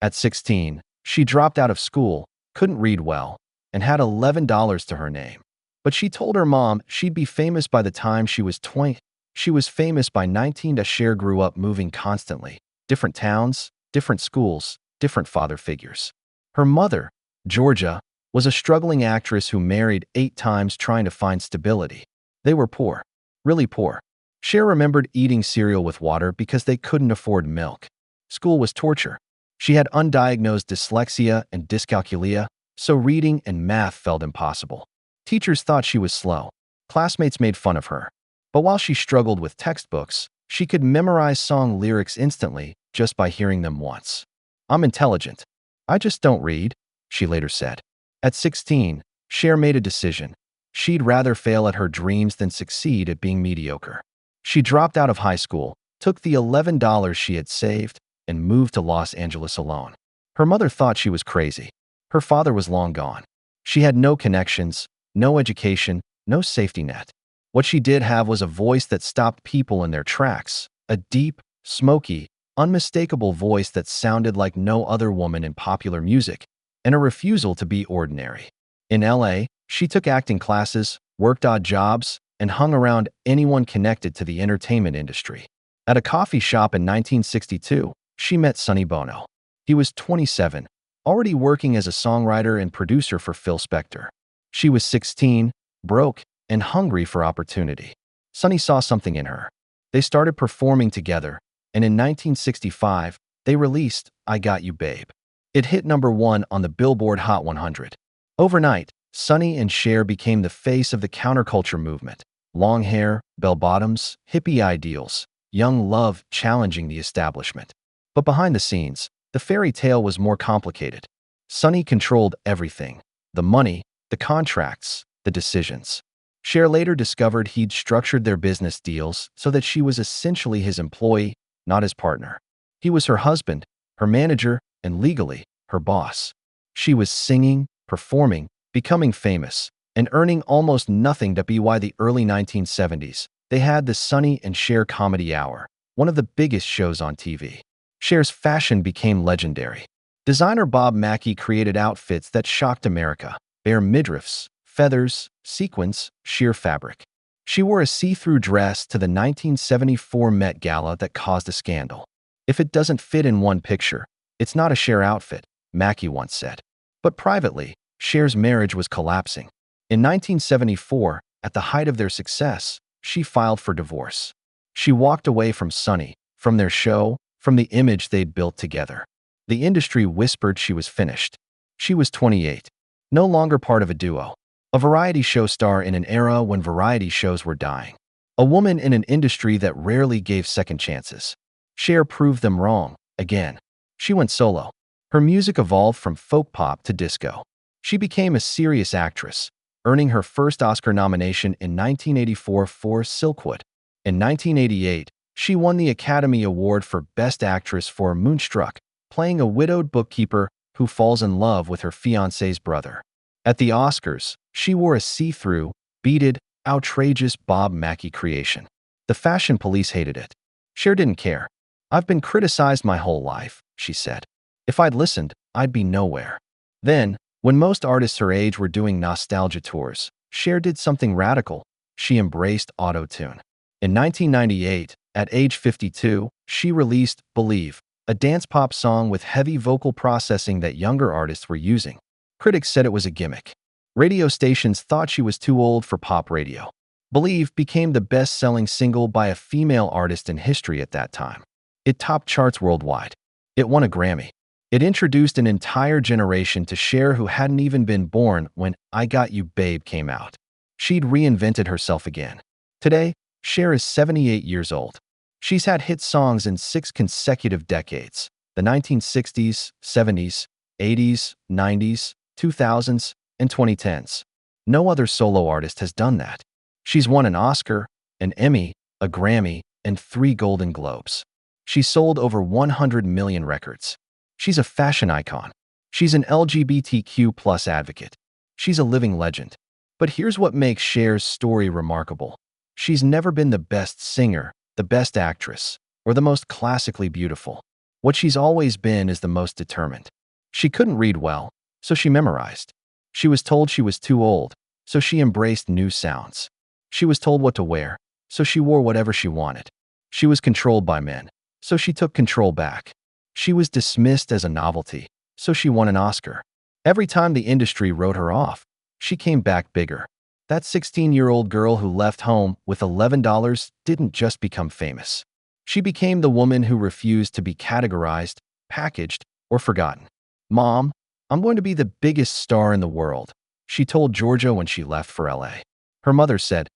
At 16, she dropped out of school, couldn't read well, and had $11 to her name. But she told her mom she'd be famous by the time she was 20. She was famous by 19. Cher grew up moving constantly. Different towns, different schools, different father figures. Her mother, Georgia, was a struggling actress who married 8 times trying to find stability. They were poor, really poor. Cher remembered eating cereal with water because they couldn't afford milk. School was torture. She had undiagnosed dyslexia and dyscalculia, so reading and math felt impossible. Teachers thought she was slow. Classmates made fun of her. But while she struggled with textbooks, she could memorize song lyrics instantly just by hearing them once. "I'm intelligent. I just don't read," she later said. At 16, Cher made a decision. She'd rather fail at her dreams than succeed at being mediocre. She dropped out of high school, took the $11 she had saved, and moved to Los Angeles alone. Her mother thought she was crazy. Her father was long gone. She had no connections, no education, no safety net. What she did have was a voice that stopped people in their tracks, a deep, smoky, unmistakable voice that sounded like no other woman in popular music, and a refusal to be ordinary. In LA, she took acting classes, worked odd jobs, and hung around anyone connected to the entertainment industry. At a coffee shop in 1962, she met Sonny Bono. He was 27, already working as a songwriter and producer for Phil Spector. She was 16, broke, and hungry for opportunity. Sonny saw something in her. They started performing together, and in 1965, they released I Got You Babe. It hit #1 on the Billboard Hot 100. Overnight, Sonny and Cher became the face of the counterculture movement. Long hair, bell-bottoms, hippie ideals, young love challenging the establishment. But behind the scenes, the fairy tale was more complicated. Sonny controlled everything: the money, the contracts, the decisions. Cher later discovered he'd structured their business deals so that she was essentially his employee, not his partner. He was her husband, her manager, and legally, her boss. She was singing, performing, becoming famous, and earning almost nothing. To be why the early 1970s, they had the Sonny and Cher Comedy Hour, one of the biggest shows on TV. Cher's fashion became legendary. Designer Bob Mackie created outfits that shocked America: bare midriffs, feathers, sequins, sheer fabric. She wore a see-through dress to the 1974 Met Gala that caused a scandal. "If it doesn't fit in one picture, it's not a Cher outfit," Mackie once said. But privately, Cher's marriage was collapsing. In 1974, at the height of their success, she filed for divorce. She walked away from Sonny, from their show, from the image they'd built together. The industry whispered she was finished. She was 28, no longer part of a duo. A variety show star in an era when variety shows were dying. A woman in an industry that rarely gave second chances. Cher proved them wrong, again. She went solo. Her music evolved from folk pop to disco. She became a serious actress, earning her first Oscar nomination in 1984 for Silkwood. In 1988, she won the Academy Award for Best Actress for Moonstruck, playing a widowed bookkeeper who falls in love with her fiancé's brother. At the Oscars, she wore a see-through, beaded, outrageous Bob Mackie creation. The fashion police hated it. Cher didn't care. "I've been criticized my whole life," she said. "If I'd listened, I'd be nowhere." Then, when most artists her age were doing nostalgia tours, Cher did something radical. She embraced auto-tune. In 1998, at age 52, she released Believe, a dance-pop song with heavy vocal processing that younger artists were using. Critics said it was a gimmick. Radio stations thought she was too old for pop radio. Believe became the best-selling single by a female artist in history at that time. It topped charts worldwide. It won a Grammy. It introduced an entire generation to Cher who hadn't even been born when I Got You Babe came out. She'd reinvented herself again. Today, Cher is 78 years old. She's had hit songs in 6 consecutive decades: the 1960s, 70s, 80s, 90s, 2000s, and 2010s. No other solo artist has done that. She's won an Oscar, an Emmy, a Grammy, and 3 Golden Globes. She's sold over 100 million records. She's a fashion icon. She's an LGBTQ+ advocate. She's a living legend. But here's what makes Cher's story remarkable. She's never been the best singer, the best actress, or the most classically beautiful. What she's always been is the most determined. She couldn't read well, so she memorized. She was told she was too old, so she embraced new sounds. She was told what to wear, so she wore whatever she wanted. She was controlled by men, so she took control back. She was dismissed as a novelty, so she won an Oscar. Every time the industry wrote her off, she came back bigger. That 16-year-old girl who left home with $11 didn't just become famous. She became the woman who refused to be categorized, packaged, or forgotten. "Mom, I'm going to be the biggest star in the world," she told Georgia when she left for LA. Her mother said,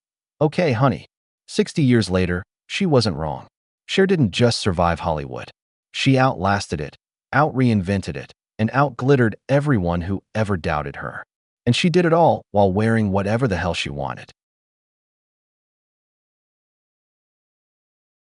"Okay, honey." 60 years later, she wasn't wrong. Cher didn't just survive Hollywood. She outlasted it, out-reinvented it, and out-glittered everyone who ever doubted her. And she did it all while wearing whatever the hell she wanted.